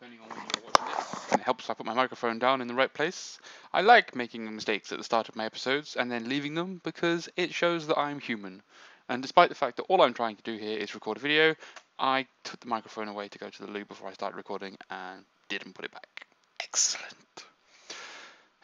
depending on when you're watching this. And it helps if I put my microphone down in the right place. I like making mistakes at the start of my episodes and then leaving them because it shows that I'm human. And despite the fact that all I'm trying to do here is record a video, I took the microphone away to go to the loo before I started recording and didn't put it back. Excellent.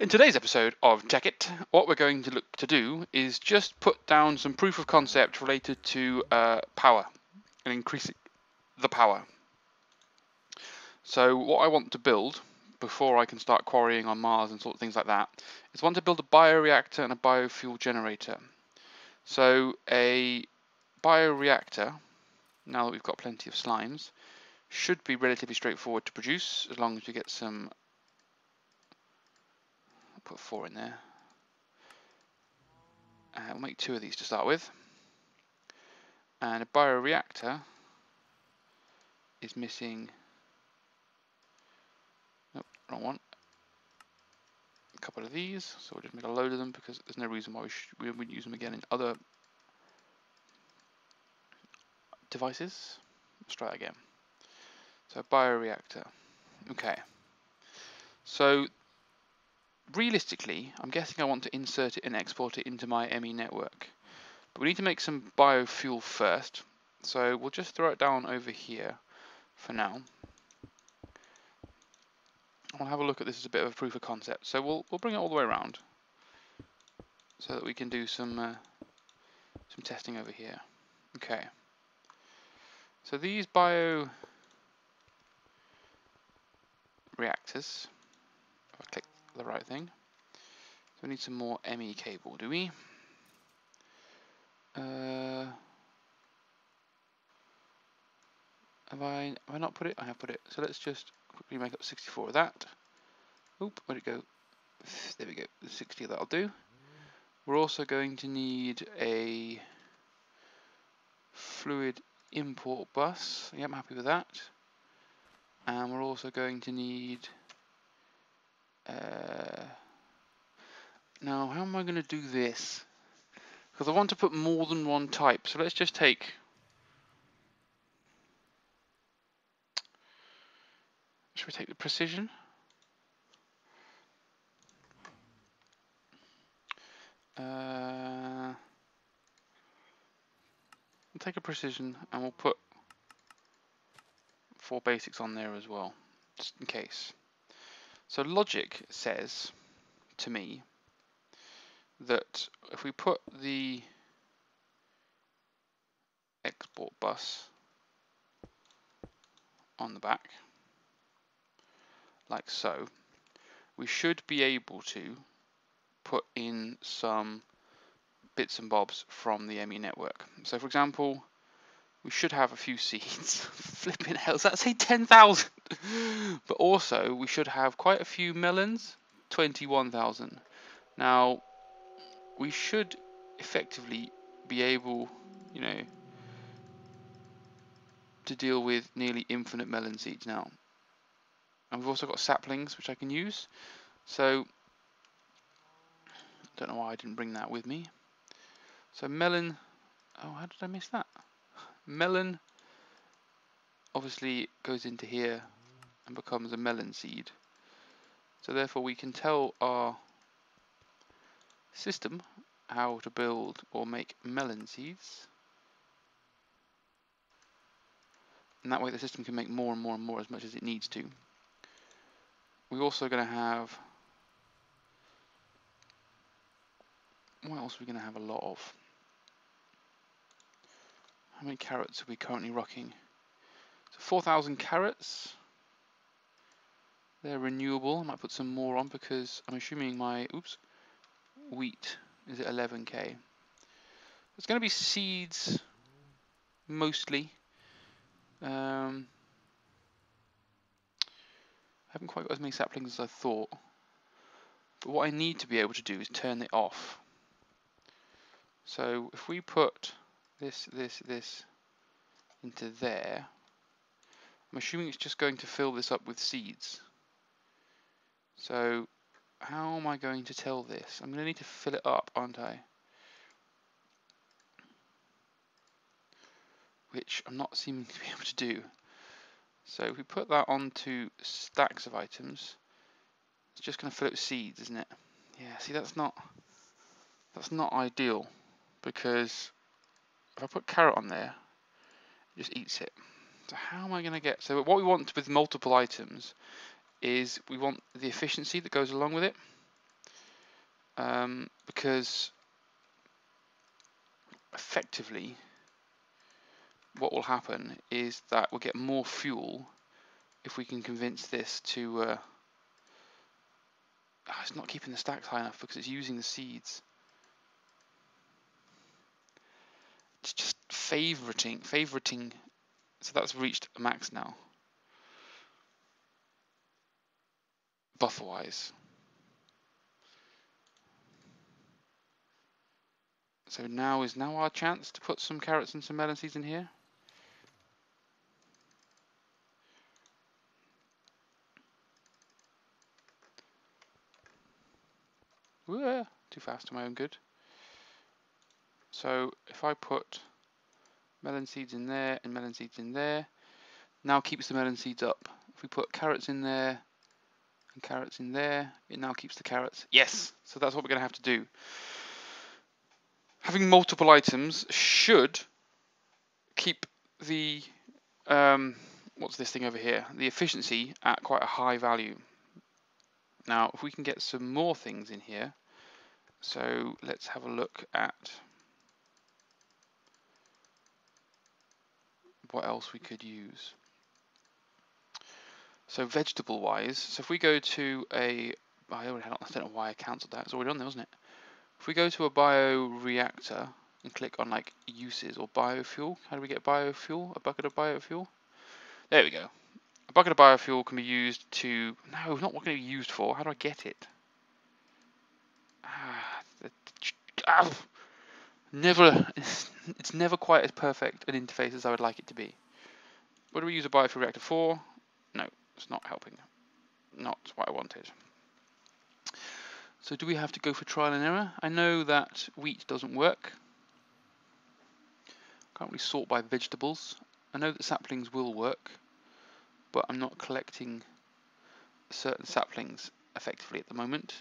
In today's episode of Tekkit, what we're going to look to do is just put down some proof of concept related to power and increasing the power. So what I want to build before I can start quarrying on Mars and sort of things like that is I want to build a bioreactor and a biofuel generator. So a bioreactor, now that we've got plenty of slimes, should be relatively straightforward to produce as long as we get some. I'll put 4 in there. We'll make 2 of these to start with. And a bioreactor is missing. Nope, wrong one. A couple of these, so we'll just make a load of them because there's no reason why we wouldn't use them again in other devices. Let's try that again. So a bioreactor. Okay. So realistically, I'm guessing I want to insert it and export it into my ME network. But we need to make some biofuel first. So we'll just throw it down over here for now. I'll have a look at this as a bit of a proof of concept. So we'll bring it all the way around so that we can do some testing over here. Okay. So these bioreactors, if I click the right thing, so we need some more ME cable, do we? Have I not put it? I have put it. So let's just quickly make up 64 of that. Oop, where'd it go? There we go. 60 of that'll do. We're also going to need a fluid import bus. Yeah, I'm happy with that. And we're also going to need. Now, how am I going to do this? Because I want to put more than one type. So let's just take. Should we take the precision? We'll take a precision and we'll put 4 basics on there as well, just in case. So logic says to me that if we put the export bus on the back, like so, we should be able to put in some bits and bobs from the ME network. So for example, we should have a few seeds. Flipping hell, does that say 10,000? But also, we should have quite a few melons, 21,000. Now, we should effectively be able, you know, to deal with nearly infinite melon seeds now. And we've also got saplings, which I can use. So, don't know why I didn't bring that with me. So melon, oh, how did I miss that? Melon obviously goes into here and becomes a melon seed. So therefore we can tell our system how to build or make melon seeds. And that way the system can make more and more and more as much as it needs to. We're also going to have, what else are we going to have a lot of? How many carrots are we currently rocking? So 4,000 carrots. They're renewable. I might put some more on because I'm assuming my wheat is at 11k. It's going to be seeds mostly. I haven't quite got as many saplings as I thought. But what I need to be able to do is turn it off. So if we put this into there, I'm assuming it's just going to fill this up with seeds. So how am I going to tell this? I'm going to need to fill it up, aren't I? Which I'm not seeming to be able to do. So if we put that onto stacks of items, it's just going to fill it with seeds, isn't it? Yeah, see, that's not ideal, because if I put carrot on there, it just eats it. So how am I going to get... So what we want with multiple items is we want the efficiency that goes along with it, because effectively what will happen is that we'll get more fuel if we can convince this to... it's not keeping the stacks high enough because it's using the seeds. It's just favoriting. So that's reached a max now, buffer wise. So now is our chance to put some carrots and some melon seeds in here. Ooh, too fast to my own good. So if I put melon seeds in there and melon seeds in there, now keeps the melon seeds up. If we put carrots in there and carrots in there, it now keeps the carrots. Yes! So that's what we're going to have to do. Having multiple items should keep the, what's this thing over here? The efficiency at quite a high value. Now, if we can get some more things in here, so let's have a look at what else we could use. So vegetable wise, so if we go to I don't know why I cancelled that, it's already on there, wasn't it? If we go to a bioreactor and click on like uses or biofuel, how do we get biofuel? A bucket of biofuel? There we go. A bucket of biofuel can be used to, no, not what can it be used for, how do I get it? Never, it's never quite as perfect an interface as I would like it to be. What do we use a biofuel reactor for? No, it's not helping. Not what I wanted. So do we have to go for trial and error? I know that wheat doesn't work. Can't really sort by vegetables. I know that saplings will work, but I'm not collecting certain saplings effectively at the moment.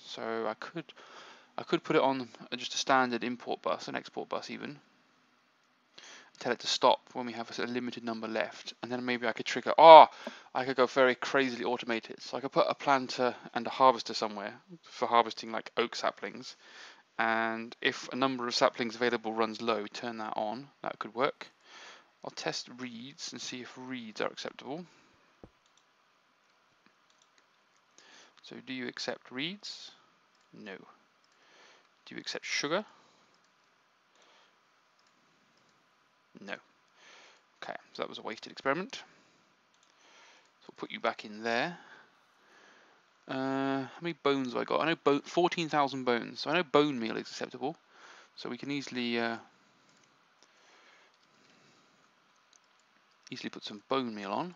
So I could put it on just a standard import bus, an export bus even. Tell it to stop when we have a limited number left, and then maybe I could trigger. I could go very crazily automated. So I could put a planter and a harvester somewhere for harvesting like oak saplings, and if a number of saplings available runs low, turn that on. That could work. I'll test reeds and see if reeds are acceptable. So do you accept reeds? No. Do you accept sugar? No. Okay, so that was a wasted experiment. So we'll put you back in there. How many bones have I got? I know 14,000 bones. So I know bone meal is acceptable. So we can easily put some bone meal on,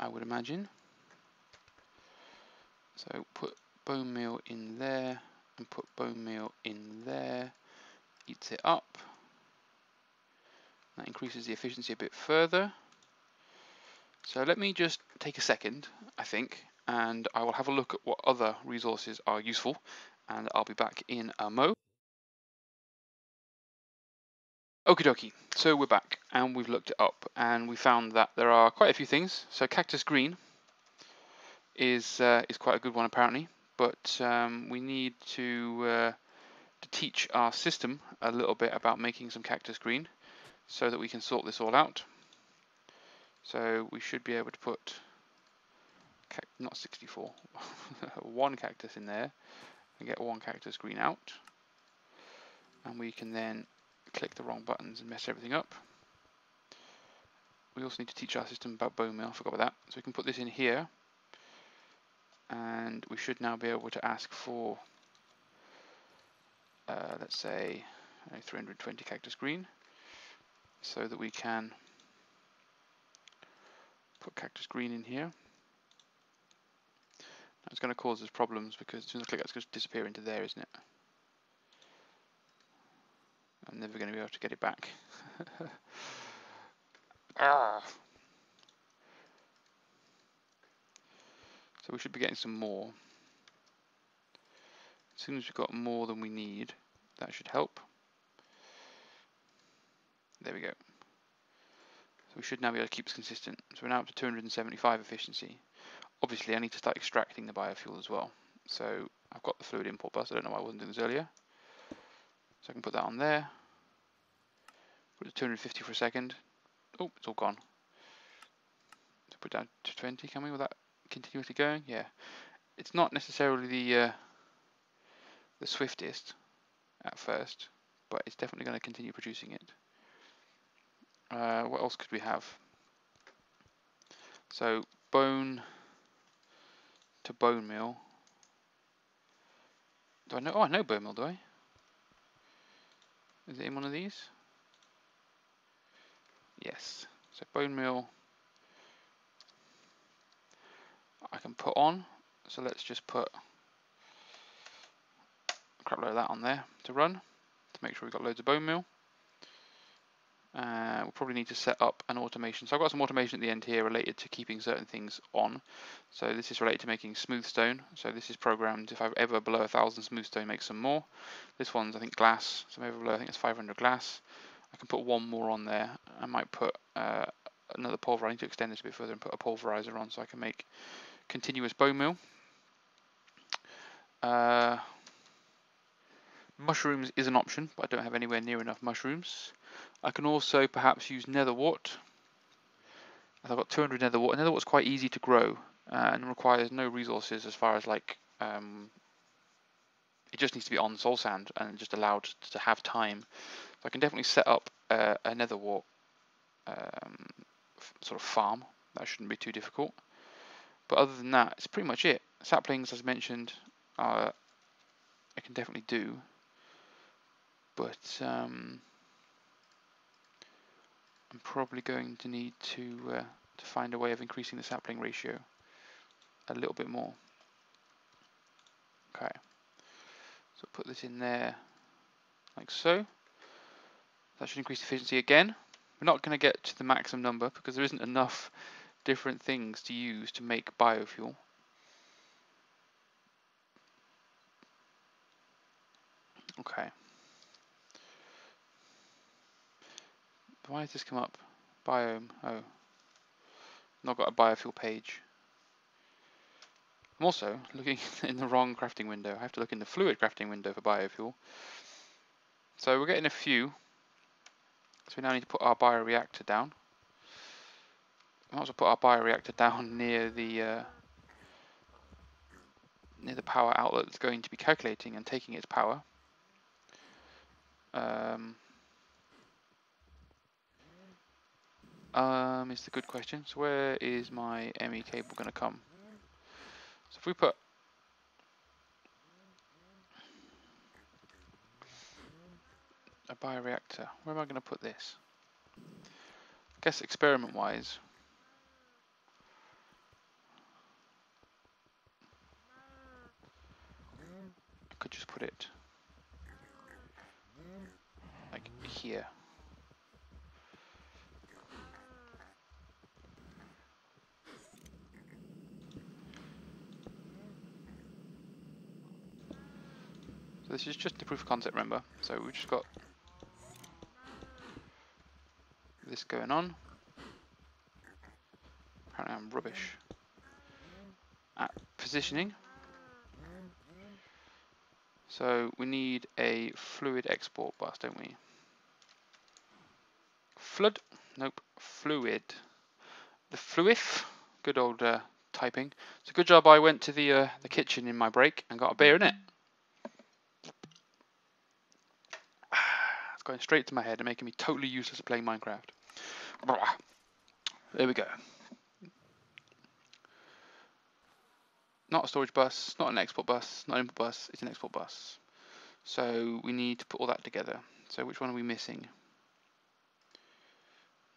I would imagine. So put bone meal in there and put bone meal in there. Eats it up. That increases the efficiency a bit further. So let me just take a second, I think, and I will have a look at what other resources are useful, and I'll be back in a mo. Okie dokie, so we're back and we've looked it up and we found that there are quite a few things. So cactus green is quite a good one apparently, but we need to teach our system a little bit about making some cactus green so that we can sort this all out. So we should be able to put, not 64, one cactus in there and get one cactus green out. And we can then click the wrong buttons and mess everything up. We also need to teach our system about bone meal, I forgot about that. So we can put this in here and we should now be able to ask for, let's say, 320 cactus green, so that we can put cactus green in here. Now it's going to cause us problems because as soon as I click it's going to disappear into there, isn't it? I'm never going to be able to get it back. So we should be getting some more. As soon as we've got more than we need, that should help. There we go. So we should now be able to keep this consistent. So we're now up to 275 efficiency. Obviously I need to start extracting the biofuel as well. So I've got the fluid import bus, I don't know why I wasn't doing this earlier. So I can put that on there. Put it to 250 for a second. Oh, it's all gone. So put it down to 20, can we, with that continuously going? Yeah. It's not necessarily the swiftest at first, but it's definitely going to continue producing it. What else could we have? So bone to bone meal. Do I know? Oh, I know bone meal, do I? Is it in one of these? Yes. So bone meal I can put on. So let's just put a crap load of that on there to run, to make sure we've got loads of bone meal. We'll probably need to set up an automation. So I've got some automation at the end here related to keeping certain things on. So this is related to making smooth stone. So this is programmed if I'm ever below 1,000 smooth stone, make some more. This one's I think glass. So I'm ever below, I think it's 500 glass. I can put one more on there. I might put another pulverizer. I need to extend this a bit further and put a pulverizer on so I can make continuous bone meal. Mushrooms is an option, but I don't have anywhere near enough mushrooms. I can also perhaps use netherwort. I've got 200 netherwort. Netherwort's quite easy to grow and requires no resources as far as like it just needs to be on soul sand and just allowed to have time. So I can definitely set up a netherwort sort of farm. That shouldn't be too difficult. But other than that, it's pretty much it. Saplings, as mentioned, I can definitely do. But I'm probably going to need to find a way of increasing the sapling ratio a little bit more. Okay, so put this in there like so. That should increase efficiency again. We're not going to get to the maximum number because there isn't enough different things to use to make biofuel. Okay. Why has this come up? Biome. Oh. Not got a biofuel page. I'm also looking in the wrong crafting window. I have to look in the fluid crafting window for biofuel. So we're getting a few. So we now need to put our bioreactor down. We might as well put our bioreactor down near the power outlet that's going to be calculating and taking its power. Is the good question. So where is my ME cable going to come? So if we put a bioreactor, where am I going to put this? I guess experiment-wise, I could just put it like here. So this is just the proof of concept, remember. So we've just got this going on. Apparently I'm rubbish at positioning. So we need a fluid export bus, don't we? Flood? Nope. Fluid. The fluif? Good old typing. It's a good job I went to the kitchen in my break and got a beer in it. It's going straight to my head and making me totally useless at playing Minecraft. There we go. Not a storage bus, not an export bus, not an import bus, it's an export bus. So we need to put all that together. So which one are we missing?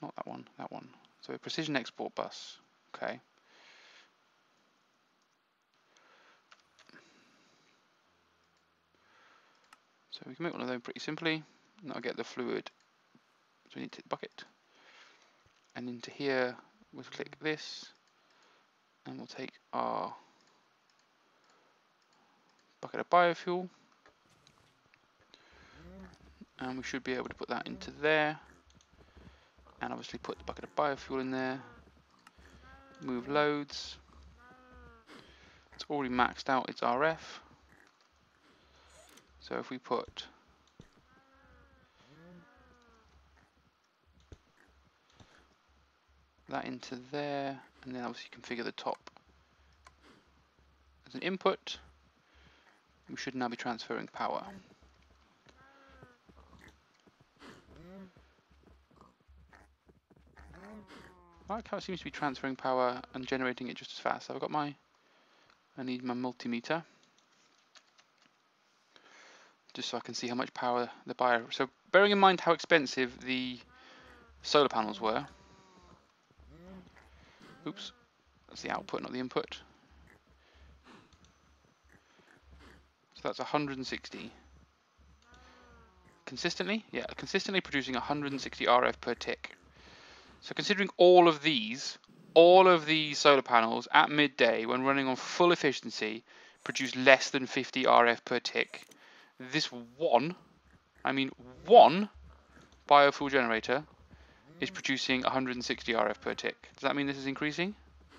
Not that one, that one. So a precision export bus, okay. So we can make one of them pretty simply. And I'll get the fluid. So we need to take the bucket. And into here, we'll click this. And we'll take our bucket of biofuel. And we should be able to put that into there. And obviously put the bucket of biofuel in there. Move loads. It's already maxed out its RF. So if we put that into there, and then obviously configure the top as an input, we should now be transferring power. I like how it seems to be transferring power and generating it just as fast. So I've got I need my multimeter, just so I can see how much power the bio. So bearing in mind how expensive the solar panels were. Oops, that's the output, not the input. So that's 160. Consistently? Yeah, consistently producing 160 RF per tick. So considering all of these solar panels at midday when running on full efficiency produce less than 50 RF per tick, this one biofuel generator is producing 160 RF per tick. Does that mean this is increasing?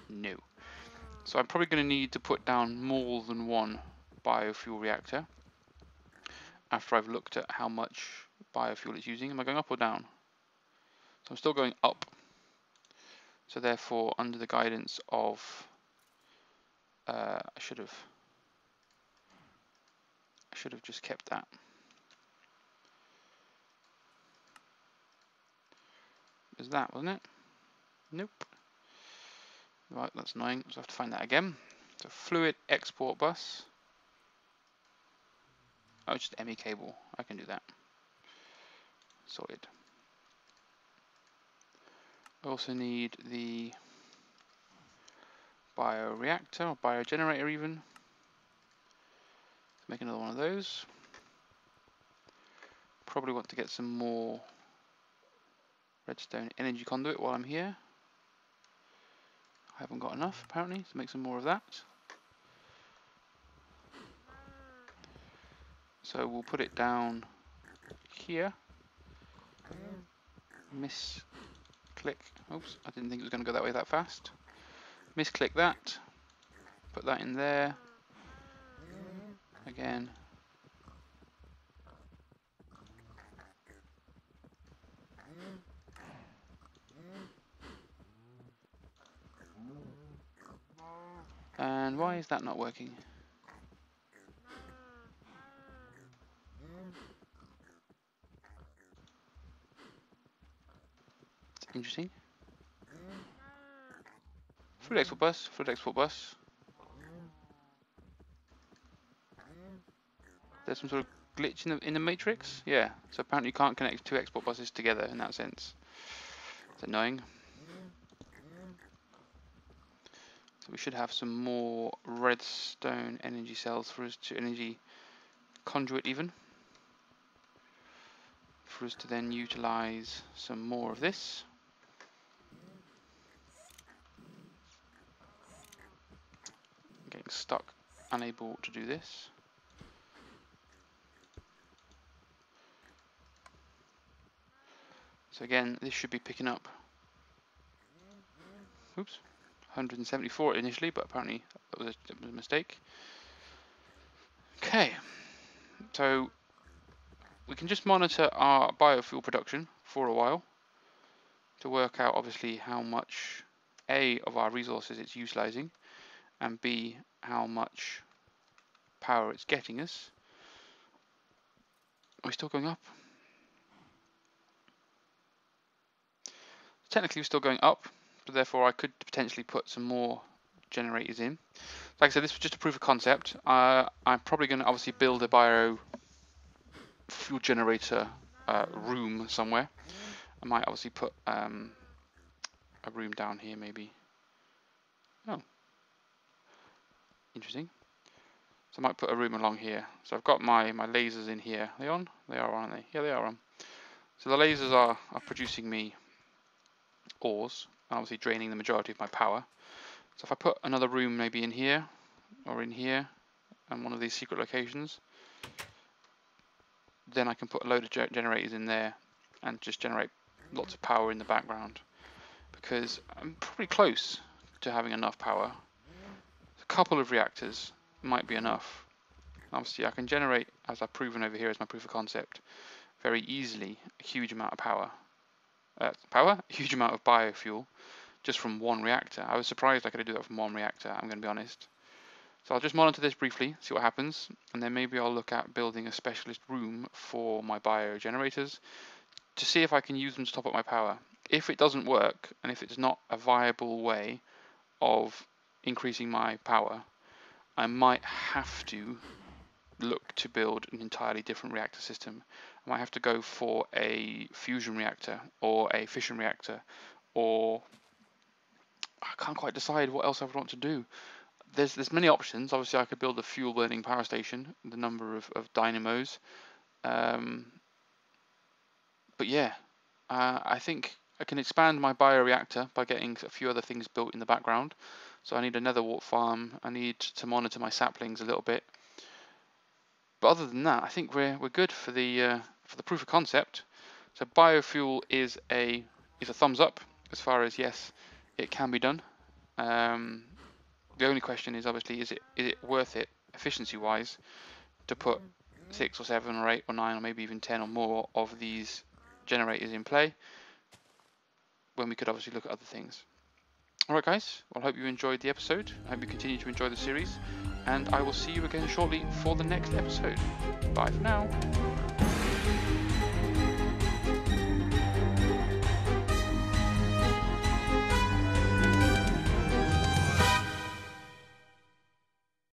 No. So I'm probably going to need to put down more than one biofuel reactor after I've looked at how much biofuel it's using. Am I going up or down? So I'm still going up. So therefore, under the guidance of, I should have just kept that. Is that, wasn't it? Nope. Right, that's annoying. So I have to find that again. So fluid export bus. Oh, it's just ME cable. I can do that. Sorted. I also need the bioreactor or biogenerator even. Let's make another one of those. Probably want to get some more redstone energy conduit while I'm here. I haven't got enough apparently to make some more of that. So we'll put it down here. Misclick. Oops, I didn't think it was going to go that way that fast. Misclick that. Put that in there. Again. And why is that not working? It's interesting. Fluid export bus, fluid export bus. There's some sort of glitch in the matrix? Yeah, so apparently you can't connect two export buses together in that sense. It's annoying. So we should have some more redstone energy cells for us to energy conduit even. For us to then utilize some more of this. I'm getting stuck, unable to do this. So again, this should be picking up. Oops, 174 initially, but apparently that was a mistake. Okay, so we can just monitor our biofuel production for a while to work out obviously how much A of our resources it's utilizing and B how much power it's getting us. Are we still going up? Technically we're still going up, so therefore I could potentially put some more generators in. Like I said, this was just a proof of concept. I'm probably going to obviously build a biofuel generator room somewhere. I might obviously put a room down here maybe. Oh, interesting. So I might put a room along here. So I've got my lasers in here. Are they on? They are, aren't they? Yeah, they are on. So the lasers are producing me ores, and obviously draining the majority of my power. So if I put another room maybe in here, or in here, and one of these secret locations, then I can put a load of generators in there and just generate lots of power in the background, because I'm probably close to having enough power. A couple of reactors might be enough. Obviously I can generate, as I've proven over here as my proof of concept, very easily a huge amount of power. A huge amount of biofuel just from one reactor. I was surprised I could do that from one reactor, I'm going to be honest. So I'll just monitor this briefly, see what happens, and then maybe I'll look at building a specialist room for my biogenerators to see if I can use them to top up my power. If it doesn't work, and if it's not a viable way of increasing my power, I might have to look to build an entirely different reactor system. I might have to go for a fusion reactor or a fission reactor, or I can't quite decide what else I would want to do. There's many options. Obviously I could build a fuel burning power station, the number of dynamos, but yeah, I think I can expand my bioreactor by getting a few other things built in the background. So I need another wart farm, I need to monitor my saplings a little bit, but other than that I think we're good for the proof of concept. So biofuel is a thumbs up as far as yes, it can be done. The only question is obviously, is it worth it efficiency wise to put 6 or 7 or 8 or 9 or maybe even 10 or more of these generators in play when we could obviously look at other things. Alright guys, well I hope you enjoyed the episode, I hope you continue to enjoy the series, and I will see you again shortly for the next episode. Bye for now.